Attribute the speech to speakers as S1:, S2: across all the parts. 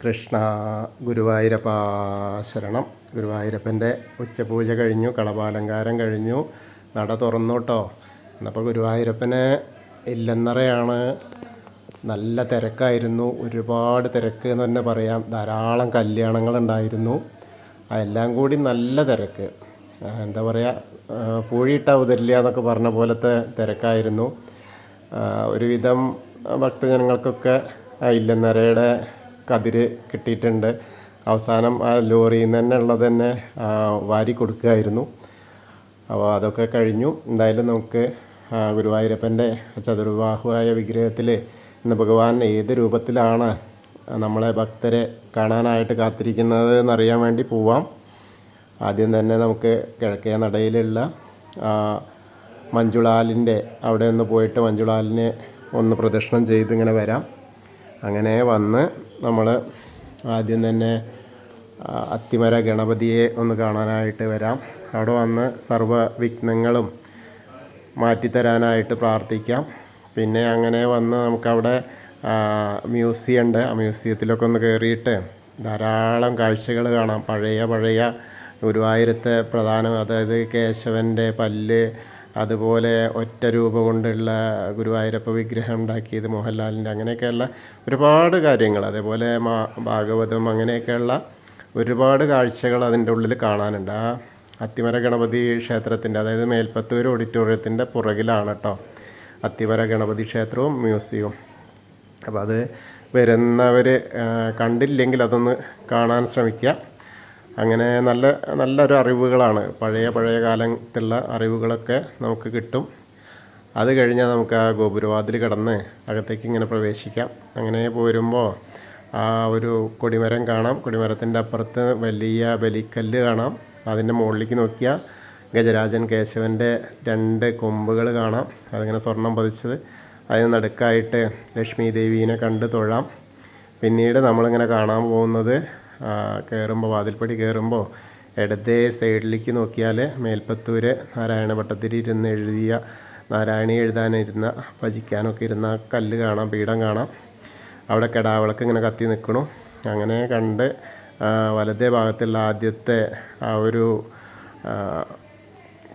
S1: കൃഷ്ണ ഗുരുവായൂരപ്പ ശരണം. ഗുരുവായൂരപ്പൻ്റെ ഉച്ചപൂജ കഴിഞ്ഞു, കളഭാലങ്കാരം കഴിഞ്ഞു, നട തുറന്നു കേട്ടോ. എന്നപ്പോൾ ഗുരുവായൂരപ്പന് ഇല്ലെന്നറയാണ്. നല്ല തിരക്കായിരുന്നു, ഒരുപാട് തിരക്ക് എന്ന് തന്നെ പറയാം. ധാരാളം കല്യാണങ്ങളുണ്ടായിരുന്നു. എല്ലാം കൂടി നല്ല തിരക്ക്. എന്താ പറയുക, പൂഴിയിട്ട ഉതരില്ല എന്നൊക്കെ പറഞ്ഞ പോലത്തെ തിരക്കായിരുന്നു. ഒരുവിധം ഭക്തജനങ്ങൾക്കൊക്കെ ഇല്ലെന്നറയുടെ കതിര് കിട്ടിയിട്ടുണ്ട്. അവസാനം ആ ലോറിയിൽ നിന്ന് തന്നെ ഉള്ളത് തന്നെ വാരി കൊടുക്കുകയായിരുന്നു. അപ്പോൾ അതൊക്കെ കഴിഞ്ഞു. എന്തായാലും നമുക്ക് ഗുരുവായൂരപ്പൻ്റെ ചതുർബാഹുവായ വിഗ്രഹത്തിൽ ഇന്ന് ഭഗവാൻ ഏത് രൂപത്തിലാണ് നമ്മളെ ഭക്തരെ കാണാനായിട്ട് കാത്തിരിക്കുന്നത് എന്നറിയാൻ വേണ്ടി പോവാം. ആദ്യം തന്നെ നമുക്ക് കിഴക്കേ നടയിലുള്ള മഞ്ജുളാലിൻ്റെ അവിടെ ഒന്ന് പോയിട്ട് മഞ്ജുളാലിനെ ഒന്ന് പ്രദക്ഷിണം ചെയ്ത് ഇങ്ങനെ വരാം. അങ്ങനെ വന്ന് നമ്മൾ ആദ്യം തന്നെ അത്തിമര ഗണപതിയെ ഒന്ന് കാണാനായിട്ട് വരാം. അവിടെ വന്ന് സർവ്വ വിഘ്നങ്ങളും മാറ്റിത്തരാനായിട്ട് പ്രാർത്ഥിക്കാം. പിന്നെ അങ്ങനെ വന്ന് നമുക്കവിടെ മ്യൂസിയം ഉണ്ട്. ആ മ്യൂസിയത്തിലൊക്കെ ഒന്ന് കയറിയിട്ട് ധാരാളം കാഴ്ചകൾ കാണാം. പഴയ ഗുരുവായൂരത്തെ പ്രധാനം, അതായത് കേശവൻ്റെ പല്ല്, അതുപോലെ ഒറ്റ രൂപ കൊണ്ടുള്ള ഗുരുവായൂരപ്പ വിഗ്രഹം ഉണ്ടാക്കിയത് മോഹൻലാലിൻ്റെ, അങ്ങനെയൊക്കെയുള്ള ഒരുപാട് കാര്യങ്ങൾ, അതേപോലെ ഭാഗവതം, അങ്ങനെയൊക്കെയുള്ള ഒരുപാട് കാഴ്ചകൾ അതിൻ്റെ ഉള്ളിൽ കാണാനുണ്ട്. ആ അത്തിമര ഗണപതി ക്ഷേത്രത്തിൻ്റെ, അതായത് മേൽപ്പത്തൂർ ഓഡിറ്റോറിയത്തിൻ്റെ പുറകിലാണ് കേട്ടോ അത്തിമര ഗണപതി ക്ഷേത്രവും മ്യൂസിയവും. അപ്പോൾ അത് വരുന്നവർ കണ്ടില്ലെങ്കിൽ അതൊന്ന് കാണാൻ ശ്രമിക്കുക. അങ്ങനെ നല്ലൊരു അറിവുകളാണ്, പഴയ കാലത്തുള്ള അറിവുകളൊക്കെ നമുക്ക് കിട്ടും. അത് കഴിഞ്ഞാൽ നമുക്ക് ആ ഗോപുരവാതിൽ കടന്ന് അകത്തേക്ക് ഇങ്ങനെ പ്രവേശിക്കാം. അങ്ങനെ പോരുമ്പോൾ ആ ഒരു കൊടിമരം കാണാം. കൊടിമരത്തിൻ്റെ അപ്പുറത്ത് വലിയ ബലിക്കല്ല് കാണാം. അതിൻ്റെ മുകളിലേക്ക് നോക്കിയാൽ ഗജരാജൻ കേശവൻ്റെ 2 കൊമ്പുകൾ കാണാം. അതിങ്ങനെ സ്വർണം പതിച്ചത്. അതിന് നടുക്കായിട്ട് ലക്ഷ്മി ദേവീനെ കണ്ട് തൊഴാം. പിന്നീട് നമ്മളിങ്ങനെ കാണാൻ പോകുന്നത്, കയറുമ്പോൾ വാതിൽപ്പടി കയറുമ്പോൾ ഇടത്തെ സൈഡിലേക്ക് നോക്കിയാൽ മേൽപ്പത്തൂർ നാരായണ ഭട്ടതിരി ഇരുന്ന് എഴുതിയ, നാരായണി എഴുതാനിരുന്ന, ഭജിക്കാനൊക്കെ ഇരുന്ന കല്ല് കാണാം, പീഠം കാണാം. അവിടെ കിടാവിളക്ക് ഇങ്ങനെ കത്തി നിൽക്കണു. അങ്ങനെ കണ്ട് വലതേ ഭാഗത്തുള്ള ആദ്യത്തെ ആ ഒരു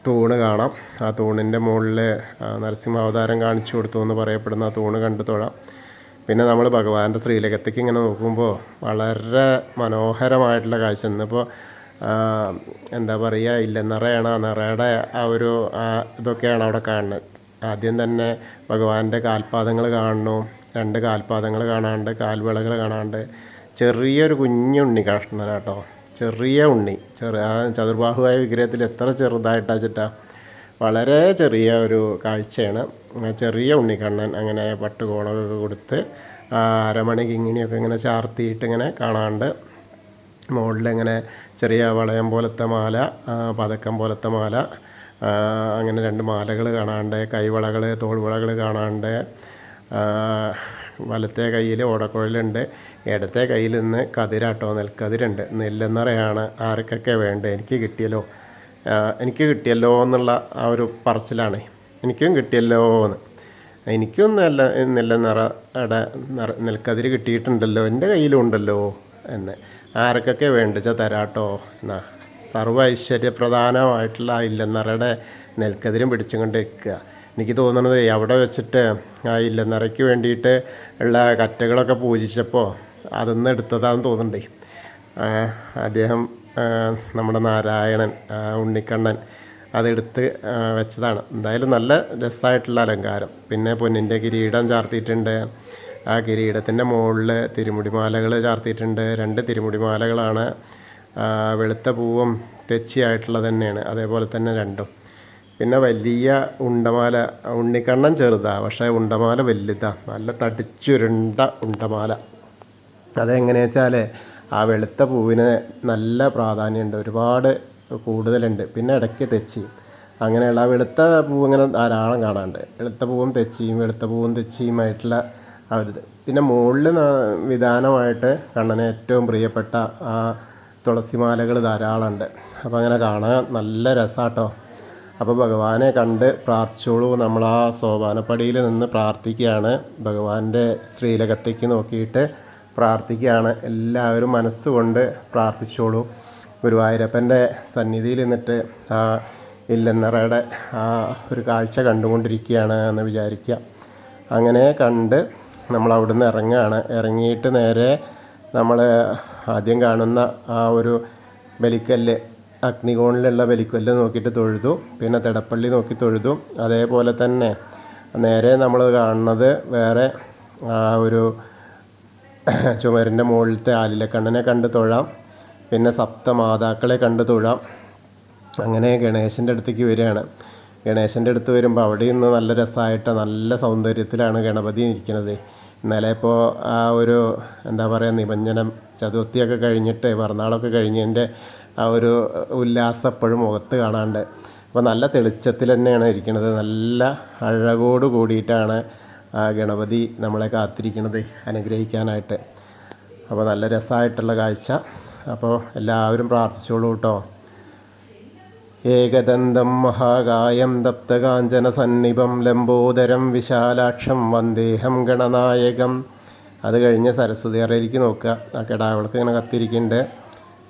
S1: തൂണ് കാണാം. ആ തൂണിൻ്റെ മുകളിൽ നരസിംഹാവതാരം കാണിച്ചു കൊടുത്തു എന്ന് പറയപ്പെടുന്ന ആ തൂണ് കണ്ട് തൊഴാം. പിന്നെ നമ്മൾ ഭഗവാന്റെ ശ്രീലകത്തേക്ക് ഇങ്ങനെ നോക്കുമ്പോൾ വളരെ മനോഹരമായിട്ടുള്ള കാഴ്ച. ഇന്നിപ്പോൾ എന്താ പറയുക, ഇല്ലെന്നറയാണ്, ആ നിറയുടെ ആ ഒരു ഇതൊക്കെയാണ് അവിടെ കാണുന്നത്. ആദ്യം തന്നെ ഭഗവാന്റെ കാൽപാദങ്ങൾ കാണുന്നു. 2 കാൽപാദങ്ങൾ കാണാണ്ട്, കാൽവിളകൾ കാണാണ്ട്. ചെറിയൊരു കുഞ്ഞുണ്ണി കൃഷ്ണനാട്ടോ, ചെറിയ ഉണ്ണി. ആ ചതുർബാഹുവായ വിഗ്രഹത്തിൽ എത്ര ചെറുതായിട്ടാ വെച്ചിട്ടാ, വളരെ ചെറിയ ഒരു കാഴ്ചയാണ്. ചെറിയ ഉണ്ണിക്കണ്ണൻ അങ്ങനെ പട്ടുകോണൊക്കെ കൊടുത്ത് അരമണി കിങ്ങിണിയൊക്കെ ഇങ്ങനെ ചാർത്തിയിട്ട് ഇങ്ങനെ കാണാണ്ട്, മുകളിലിങ്ങനെ ചെറിയ വളയം പോലത്തെ മാല, പതക്കം പോലത്തെ മാല, അങ്ങനെ 2 മാലകൾ കാണാണ്ട്, കൈവളകൾ, തോൾവളകൾ കാണാണ്ട്. വലത്തെ കയ്യിൽ ഓടക്കുഴലുണ്ട്, ഇടത്തെ കയ്യിൽ നിന്ന് കതിരാട്ടോ, നെൽക്കതിരുണ്ട്. നെല്ലെന്നറയാണ് ആർക്കൊക്കെ വേണ്ടത്. എനിക്ക് കിട്ടിയല്ലോ എന്നുള്ള ആ ഒരു പറച്ചിലാണ്. എനിക്കും കിട്ടിയല്ലോ എന്ന്. എനിക്കും നെല്ലെന്നറയുടെ നെൽക്കതിര് കിട്ടിയിട്ടുണ്ടല്ലോ, എൻ്റെ കയ്യിലും ഉണ്ടല്ലോ എന്ന്. ആർക്കൊക്കെ വേണ്ടിച്ചാൽ തരാട്ടോ എന്നാ. സർവ്വ ഐശ്വര്യപ്രധാനമായിട്ടുള്ള ആ ഇല്ലെന്നറയുടെ നെൽക്കതിരും പിടിച്ചും കൊണ്ട് നിൽക്കുക. എനിക്ക് തോന്നുന്നത് അവിടെ വെച്ചിട്ട് ആ ഇല്ലെന്നറയ്ക്ക് വേണ്ടിയിട്ട് ഉള്ള കറ്റകളൊക്കെ പൂജിച്ചപ്പോൾ അതൊന്നും എടുത്തതാണെന്ന് തോന്നുന്നുണ്ടേ. അദ്ദേഹം നമ്മുടെ നാരായണൻ, ഉണ്ണിക്കണ്ണൻ അതെടുത്ത് വെച്ചതാണ്. എന്തായാലും നല്ല രസമായിട്ടുള്ള അലങ്കാരം. പിന്നെ പൊന്നിൻ്റെ കിരീടം ചാർത്തിയിട്ടുണ്ട്. ആ കിരീടത്തിൻ്റെ മുകളിൽ തിരുമുടിമാലകൾ ചാർത്തിയിട്ടുണ്ട്. 2 തിരുമുടിമാലകളാണ്. വെളുത്ത പൂവും തെച്ചിയായിട്ടുള്ളത് തന്നെയാണ്, അതേപോലെ തന്നെ 2. പിന്നെ വലിയ ഉണ്ടമാല. ഉണ്ണിക്കണ്ണൻ ചെറുതാണ്, പക്ഷേ ഉണ്ടമാല വലുതാണ്, നല്ല തടിച്ചുരുണ്ട ഉണ്ടമാല. അതെങ്ങനെയാ വെച്ചാൽ ആ വെളുത്ത പൂവിന് നല്ല പ്രാധാന്യമുണ്ട്, ഒരുപാട് കൂടുതലുണ്ട്. പിന്നെ ഇടയ്ക്ക് തെച്ചി, അങ്ങനെയുള്ള ആ വെളുത്ത പൂവ് ഇങ്ങനെ ധാരാളം കാണാനുണ്ട്. വെളുത്ത പൂവും തെച്ചിയുമായിട്ടുള്ള ആ ഒരു ഇത്. പിന്നെ മുകളിൽ വിധാനമായിട്ട് കണ്ണന് ഏറ്റവും പ്രിയപ്പെട്ട ആ തുളസിമാലകൾ ധാരാളമുണ്ട്. അപ്പോൾ അങ്ങനെ കാണാൻ നല്ല രസമാട്ടോ. അപ്പോൾ ഭഗവാനെ കണ്ട് പ്രാർത്ഥിച്ചോളൂ. നമ്മൾ ആ സോപാനപ്പടിയിൽ നിന്ന് പ്രാർത്ഥിക്കുകയാണ്. ഭഗവാന്റെ ശ്രീലകത്തേക്ക് നോക്കിയിട്ട് പ്രാർത്ഥിക്കുകയാണ്. എല്ലാവരും മനസ്സുകൊണ്ട് പ്രാർത്ഥിച്ചോളൂ. ഗുരുവായൂരപ്പൻ്റെ സന്നിധിയിൽ നിന്നിട്ട് ആ ഇല്ലന്നറയുടെ ആ ഒരു കാഴ്ച കണ്ടുകൊണ്ടിരിക്കുകയാണ് എന്ന് വിചാരിക്കുക. അങ്ങനെ കണ്ട് നമ്മൾ അവിടുന്ന് ഇറങ്ങുകയാണ്. ഇറങ്ങിയിട്ട് നേരെ നമ്മൾ ആദ്യം കാണുന്ന ആ ഒരു ബലിക്കല്ല്, അഗ്നികോണിലുള്ള ബലിക്കല്ല് നോക്കിയിട്ട് തൊഴുതു. പിന്നെ തിടപ്പള്ളി നോക്കി തൊഴുതു. അതേപോലെ തന്നെ നേരെ നമ്മൾ കാണുന്നത് വേറെ ആ ഒരു ചുമരിൻ്റെ മുകളിലത്തെ ആലിലക്കണ്ണനെ കണ്ട് തൊഴാം. പിന്നെ സപ്തമാതാക്കളെ കണ്ട് തൊഴാം. അങ്ങനെ ഗണേശൻ്റെ അടുത്തേക്ക് വരികയാണ്. ഗണേശൻ്റെ അടുത്ത് വരുമ്പോൾ അവിടെ നിന്ന് നല്ല രസമായിട്ട് നല്ല സൗന്ദര്യത്തിലാണ് ഗണപതി ഇരിക്കുന്നത്. ഇന്നലെ ഇപ്പോൾ ആ ഒരു എന്താ പറയുക, നിമഞ്ജനം ചതുർത്ഥിയൊക്കെ കഴിഞ്ഞിട്ട് പിറന്നാളൊക്കെ കഴിഞ്ഞതിൻ്റെ ആ ഒരു ഉല്ലാസം എപ്പോഴും മുഖത്ത് കാണാണ്ട്. അപ്പോൾ നല്ല തെളിച്ചത്തിൽ തന്നെയാണ് ഇരിക്കുന്നത്. നല്ല അഴകോട് കൂടിയിട്ടാണ് ആ ഗണപതി നമ്മളെ കാത്തിരിക്കുന്നത് അനുഗ്രഹിക്കാനായിട്ട്. അപ്പോൾ നല്ല രസമായിട്ടുള്ള കാഴ്ച. അപ്പോൾ എല്ലാവരും പ്രാർത്ഥിച്ചോളൂ കേട്ടോ. ഏകദന്തം മഹാകായം തപ്തകാഞ്ചന സന്നിഭം ലംബോദരം വിശാലാക്ഷം വന്ദേഹം ഗണനായകം. അത് കഴിഞ്ഞ് സരസ്വതി അറയിലേക്ക് നോക്കുക. ആ കിടാവൾക്ക് ഇങ്ങനെ കത്തിരിക്കുന്നുണ്ട്.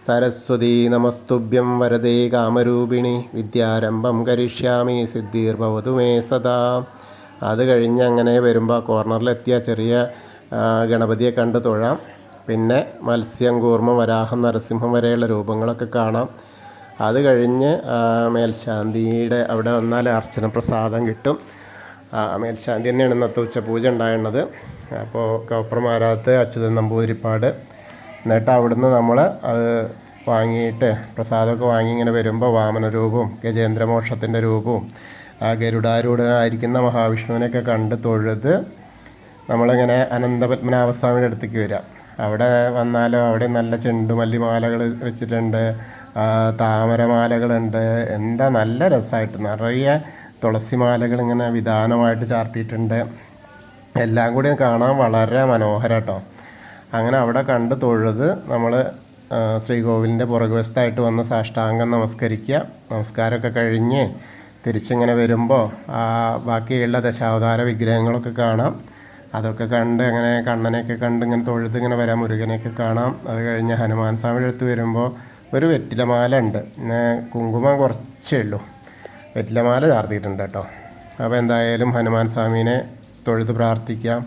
S1: സരസ്വതി നമസ്തുഭ്യം വരദേ കാമരൂപിണി വിദ്യാരംഭം കരിഷ്യാമി സിദ്ധിർഭവതു മേ സദാ. അത് കഴിഞ്ഞ് അങ്ങനെ വരുമ്പോൾ കോർണറിലെത്തിയ ചെറിയ ഗണപതിയെ കണ്ട് തൊഴാം. പിന്നെ മത്സ്യം, കൂർമ്മം, വരാഹം, നരസിംഹം വരെയുള്ള രൂപങ്ങളൊക്കെ കാണാം. അത് കഴിഞ്ഞ് മേൽശാന്തിയുടെ അവിടെ വന്നാൽ അർച്ചന പ്രസാദം കിട്ടും. മേൽശാന്തി തന്നെയാണ് ഇന്നത്തെ ഉച്ചപൂജ ഉണ്ടായിരുന്നത്. അപ്പോൾ കോപ്പർമാരാത്ത് അച്യുതൻ നമ്പൂതിരിപ്പാട്. എന്നിട്ട് അവിടുന്ന് നമ്മൾ അത് വാങ്ങിയിട്ട് പ്രസാദമൊക്കെ വാങ്ങി ഇങ്ങനെ വരുമ്പോൾ വാമനരൂപവും ഗജേന്ദ്രമോക്ഷത്തിൻ്റെ രൂപവും ആ ഗരുഡാരൂഢനായിരിക്കുന്ന മഹാവിഷ്ണുവിനെയൊക്കെ കണ്ട് തൊഴുത് നമ്മളിങ്ങനെ അനന്തപത്മനാഭസ്വാമിയുടെ അടുത്തേക്ക് വരിക. അവിടെ വന്നാലോ അവിടെ നല്ല ചെണ്ടുമല്ലി മാലകൾ വെച്ചിട്ടുണ്ട്, താമരമാലകളുണ്ട്. എന്താ നല്ല രസമായിട്ട് നിറയെ തുളസിമാലകൾ ഇങ്ങനെ വിധാനമായിട്ട് ചാർത്തിയിട്ടുണ്ട്. എല്ലാം കൂടി കാണാൻ വളരെ മനോഹരം കേട്ടോ. അങ്ങനെ അവിടെ കണ്ട് തൊഴുത് നമ്മൾ ശ്രീകോവിലിൻ്റെ പുറകുവശത്തായിട്ട് വന്ന് സാഷ്ടാംഗം നമസ്കരിക്കുക. നമസ്കാരമൊക്കെ കഴിഞ്ഞ് തിരിച്ചിങ്ങനെ വരുമ്പോൾ ബാക്കിയുള്ള ദശാവതാര വിഗ്രഹങ്ങളൊക്കെ കാണാം. അതൊക്കെ കണ്ട് അങ്ങനെ കണ്ണനെയൊക്കെ കണ്ട് ഇങ്ങനെ തൊഴുത് ഇങ്ങനെ വരാം. മുരുകനെയൊക്കെ കാണാം. അത് കഴിഞ്ഞ് ഹനുമാൻ സ്വാമിയുടെ അടുത്ത് വരുമ്പോൾ ഒരു വെറ്റിലമാല ഉണ്ട്. കുങ്കുമം കുറച്ചേ ഉള്ളൂ, വെറ്റിലമാല ചാർത്തിയിട്ടുണ്ട് കേട്ടോ. അപ്പോൾ എന്തായാലും ഹനുമാൻ സ്വാമീനെ തൊഴുത് പ്രാർത്ഥിക്കാം.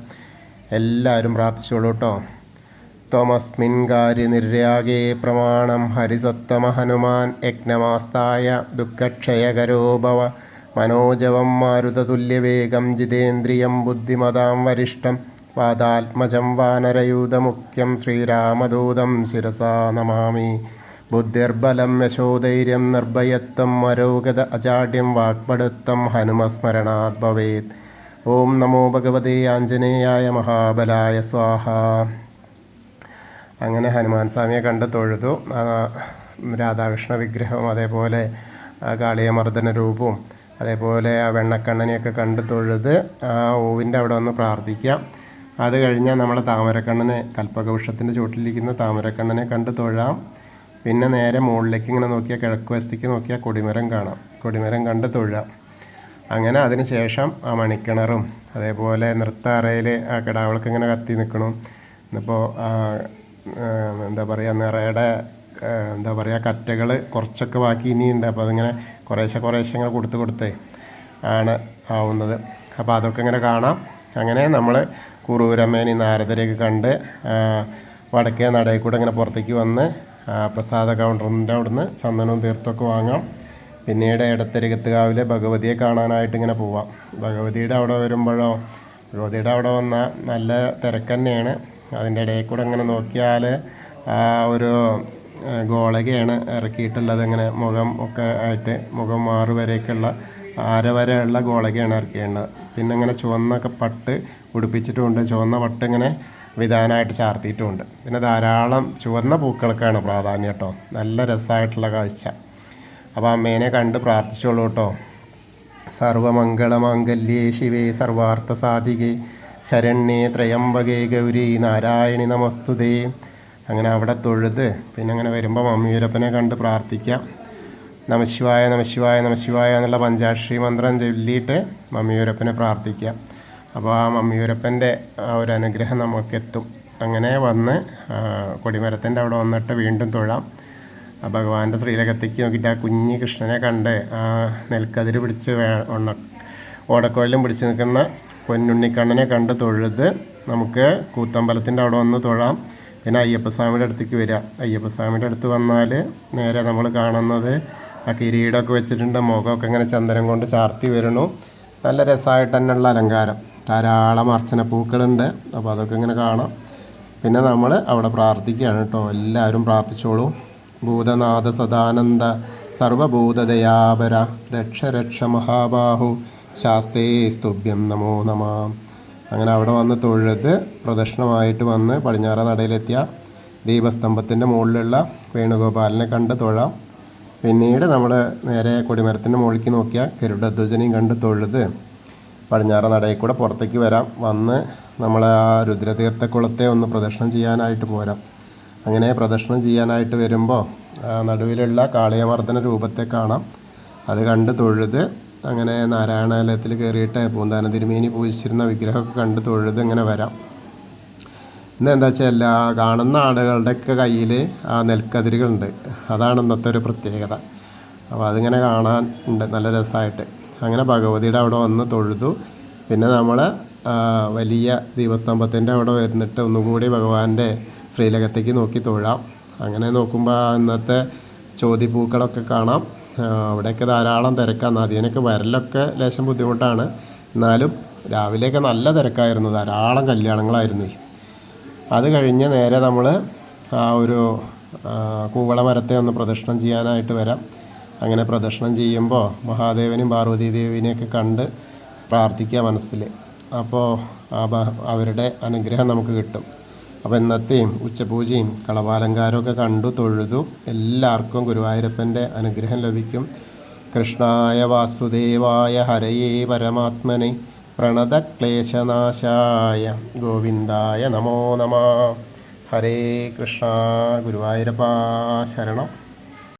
S1: എല്ലാവരും പ്രാർത്ഥിച്ചോളൂ കേട്ടോ. ത്വമസ്മിൻ കാര്യനിര്യാഗേ പ്രമാണം ഹരിസത്തമ ഹനുമാൻ യജ്ഞമാസ്തായ ദുഃഖക്ഷയകരോ ഭവ മനോജവം മാരുതതുല്യവേഗം ജിതേന്ദ്രിയം ബുദ്ധിമതാം വരിഷ്ഠം വാതാത്മജം വാനരയൂതമുഖ്യം ശ്രീരാമദൂതം ശിരസാ നമാമി. ബുദ്ധിർബലം യശോധൈര്യം നിർഭയത്വം അരോഗത അജാഡ്യം വാക്പടുത്തം ഹനുമസ്മരണാത് ഭവേത്. ഓം നമോ ഭഗവതേ ആഞ്ജനേയായ മഹാബലായ സ്വാഹ. അങ്ങനെ ഹനുമാൻ സ്വാമിയെ കണ്ട് തൊഴുതു. രാധാകൃഷ്ണ വിഗ്രഹവും അതേപോലെ കാളിയമർദ്ദന രൂപവും അതേപോലെ ആ വെണ്ണക്കണ്ണനെയൊക്കെ കണ്ട് തൊഴുത് ആ ഓവിൻ്റെ അവിടെ വന്ന് പ്രാർത്ഥിക്കാം. അത് കഴിഞ്ഞാൽ നമ്മളെ താമരക്കണ്ണനെ, കൽപ്പകവൃക്ഷത്തിൻ്റെ ചുവട്ടിലിരിക്കുന്ന താമരക്കണ്ണനെ കണ്ട് തൊഴാം. പിന്നെ നേരെ മുകളിലേക്ക് ഇങ്ങനെ നോക്കിയാൽ കിഴക്ക് വശത്തേക്ക് നോക്കിയാൽ കൊടിമരം കാണാം. കൊടിമരം കണ്ട് തൊഴാം. അങ്ങനെ അതിന് ശേഷം ആ മണിക്കിണറും അതേപോലെ നൃത്ത അറയിൽ ആ കിടാവൾക്ക് ഇങ്ങനെ കത്തി നിൽക്കണം. ഇന്നിപ്പോൾ എന്താ പറയുക, നിറയുടെ എന്താ പറയുക കറ്റകൾ കുറച്ചൊക്കെ ബാക്കി ഇനിയുണ്ട്. അപ്പോൾ അതിങ്ങനെ കുറേശ്ശെ ഇങ്ങനെ കൊടുത്തേ ആണ് ആവുന്നത്. അപ്പോൾ അതൊക്കെ ഇങ്ങനെ കാണാം. അങ്ങനെ നമ്മൾ കുറൂരമ്മേനെ നാരദരെയൊക്കെ കണ്ട് വടക്കേ നടയിൽ കൂടെ ഇങ്ങനെ പുറത്തേക്ക് വന്ന് പ്രസാദ കൗണ്ടറിൻ്റെ അവിടുന്ന് ചന്ദനവും തീർത്തൊക്കെ വാങ്ങാം. പിന്നീട് എടത്തരികത്തുകാവിലെ ഭഗവതിയെ കാണാനായിട്ട് ഇങ്ങനെ പോവാം. ഭഗവതിയുടെ അവിടെ വരുമ്പോഴോ ഭഗവതിയുടെ അവിടെ വന്നാൽ നല്ല തിരക്ക് തന്നെയാണ്. അതിൻ്റെ ഇടയിൽ കൂടെ ഇങ്ങനെ നോക്കിയാൽ ആ ഒരു ഗോളകയാണ് ഇറക്കിയിട്ടുള്ളത്. ഇങ്ങനെ മുഖം ഒക്കെ ആയിട്ട് മുഖം മാറുവരെയൊക്കെയുള്ള വരെയുള്ള ഗോളകയാണ് ഇറക്കിയിട്ടുള്ളത്. പിന്നെ ഇങ്ങനെ ചുവന്നൊക്കെ പട്ട് ഉടുപ്പിച്ചിട്ടുമുണ്ട്. ചുവന്ന പട്ട് ഇങ്ങനെ വിധാനമായിട്ട് ചാർത്തിയിട്ടുമുണ്ട്. പിന്നെ ധാരാളം ചുവന്ന പൂക്കൾക്കാണ് പ്രാധാന്യം കേട്ടോ. നല്ല രസമായിട്ടുള്ള കാഴ്ച. അപ്പോൾ അമ്മേനെ കണ്ട് പ്രാർത്ഥിച്ചോളൂ കേട്ടോ. സർവമംഗളമാംഗല്യേ ശിവേ സർവാർത്ഥ സാധികേ ശരണ്യേ ത്രയംബകേ ഗൗരി നാരായണി നമസ്തുതേ. അങ്ങനെ അവിടെ തൊഴുത് പിന്നെ അങ്ങനെ വരുമ്പോൾ മമ്മിയൂരപ്പനെ കണ്ട് പ്രാർത്ഥിക്കാം. നമശിവായ നമശിവായ നമശിവായ എന്നുള്ള പഞ്ചാക്ഷരി മന്ത്രം ചൊല്ലിയിട്ട് മമ്മിയൂരപ്പനെ പ്രാർത്ഥിക്കാം. അപ്പോൾ ആ മമ്മിയൂരപ്പൻ്റെ ആ ഒരു അനുഗ്രഹം നമുക്കെത്തും. അങ്ങനെ വന്ന് കൊടിമരത്തിൻ്റെ അവിടെ വന്നിട്ട് വീണ്ടും തൊഴാം. ഭഗവാന്റെ ശ്രീലകത്തേക്ക് നോക്കിയിട്ട് ആ കുഞ്ഞ് കൃഷ്ണനെ കണ്ട് ആ നെൽക്കതിര് പിടിച്ച് ഓടക്കുഴലും പിടിച്ച് നിൽക്കുന്ന പൊന്നുണ്ണിക്കണ്ണനെ കണ്ട് തൊഴുത് നമുക്ക് കൂത്തമ്പലത്തിൻ്റെ അവിടെ വന്ന് തൊഴാം. പിന്നെ അയ്യപ്പസ്വാമിയുടെ അടുത്തേക്ക് വരിക. അയ്യപ്പസ്വാമിയുടെ അടുത്ത് വന്നാൽ നേരെ നമ്മൾ കാണുന്നത് ആ കിരീടമൊക്കെ വെച്ചിട്ടുണ്ട്, മുഖമൊക്കെ ഇങ്ങനെ ചന്ദനം കൊണ്ട് ചാർത്തി വരണു. നല്ല രസമായിട്ട് തന്നെയുള്ള അലങ്കാരം, ധാരാളം അർച്ചന പൂക്കളുണ്ട്. അപ്പോൾ അതൊക്കെ ഇങ്ങനെ കാണാം. പിന്നെ നമ്മൾ അവിടെ പ്രാർത്ഥിക്കുകയാണ് കേട്ടോ. എല്ലാവരും പ്രാർത്ഥിച്ചോളൂ. ഭൂതനാഥ സദാനന്ദ സർവഭൂതദയാപര രക്ഷ രക്ഷ മഹാബാഹു ശാസ്തേ സ്തുഭ്യം നമോ നമ. അങ്ങനെ അവിടെ വന്ന് തൊഴുത് പ്രദക്ഷിണമായിട്ട് വന്ന് പടിഞ്ഞാറ നടയിലെത്തിയ ദീപസ്തംഭത്തിൻ്റെ മുകളിലുള്ള വേണുഗോപാലിനെ കണ്ട് തൊഴാം. പിന്നീട് നമ്മൾ നേരെ കൊടിമരത്തിൻ്റെ മുകളിലേക്ക് നോക്കിയാൽ ഗരുഡധ്വജനെയും കണ്ട് തൊഴുത് പടിഞ്ഞാറ നടയിൽ കൂടെ പുറത്തേക്ക് വരാം. വന്ന് നമ്മൾ ആ രുദ്രതീർത്ഥക്കുളത്തെ ഒന്ന് പ്രദക്ഷിണം ചെയ്യാനായിട്ട് പോരാം. അങ്ങനെ പ്രദക്ഷിണം ചെയ്യാനായിട്ട് വരുമ്പോൾ നടുവിലുള്ള കാളിയമർദ്ദന രൂപത്തെ കാണാം. അത് കണ്ട് തൊഴുത് അങ്ങനെ നാരായണാലയത്തിൽ കയറിയിട്ട് പൂന്താന തിരുമേനി പൂജിച്ചിരുന്ന വിഗ്രഹമൊക്കെ കണ്ട് തൊഴുത് ഇങ്ങനെ വരാം. ഇന്ന് എന്താ വെച്ചാൽ എല്ലാ കാണുന്ന ആളുകളുടെയൊക്കെ കയ്യിൽ ആ നെൽക്കതിരുകളുണ്ട്. അതാണ് ഇന്നത്തെ ഒരു പ്രത്യേകത. അപ്പോൾ അതിങ്ങനെ കാണാൻ ഉണ്ട്, നല്ല രസമായിട്ട്. അങ്ങനെ ഭഗവതിയുടെ അവിടെ വന്ന് തൊഴുതു. പിന്നെ നമ്മൾ വലിയ ദീപസ്തംഭത്തിൻ്റെ അവിടെ വരുന്നിട്ട് ഒന്നുകൂടി ഭഗവാന്റെ ശ്രീലകത്തേക്ക് നോക്കി തൊഴാം. അങ്ങനെ നോക്കുമ്പോൾ ഇന്നത്തെ ചോതിപ്പൂക്കളൊക്കെ കാണാം. അവിടെയൊക്കെ ധാരാളം തിരക്കാണ്. അതിനൊക്കെ വരലൊക്കെ ലേശം ബുദ്ധിമുട്ടാണ്. എന്നാലും രാവിലെയൊക്കെ നല്ല തിരക്കായിരുന്നു, ധാരാളം കല്യാണങ്ങളായിരുന്നു. അത് കഴിഞ്ഞ് നേരെ നമ്മൾ ആ ഒരു കൂവളമരത്തെ ഒന്ന് പ്രദക്ഷിണം ചെയ്യാനായിട്ട് വരാം. അങ്ങനെ പ്രദക്ഷിണം ചെയ്യുമ്പോൾ മഹാദേവനും പാർവതീദേവിനെയൊക്കെ കണ്ട് പ്രാർത്ഥിക്കുക മനസ്സിൽ. അപ്പോൾ അവരുടെ അനുഗ്രഹം നമുക്ക് കിട്ടും. അപ്പോൾ ഇന്നത്തെയും ഉച്ചപൂജയും കളഭാലങ്കാരമൊക്കെ കണ്ടു തൊഴുതു. എല്ലാവർക്കും ഗുരുവായൂരപ്പൻ്റെ അനുഗ്രഹം ലഭിക്കും. കൃഷ്ണായ വാസുദേവായ ഹരയേ പരമാത്മനെ പ്രണതക്ലേശനാശായ ഗോവിന്ദായ നമോ നമ. ഹരേ കൃഷ്ണ. ഗുരുവായൂരപ്പ ശരണം.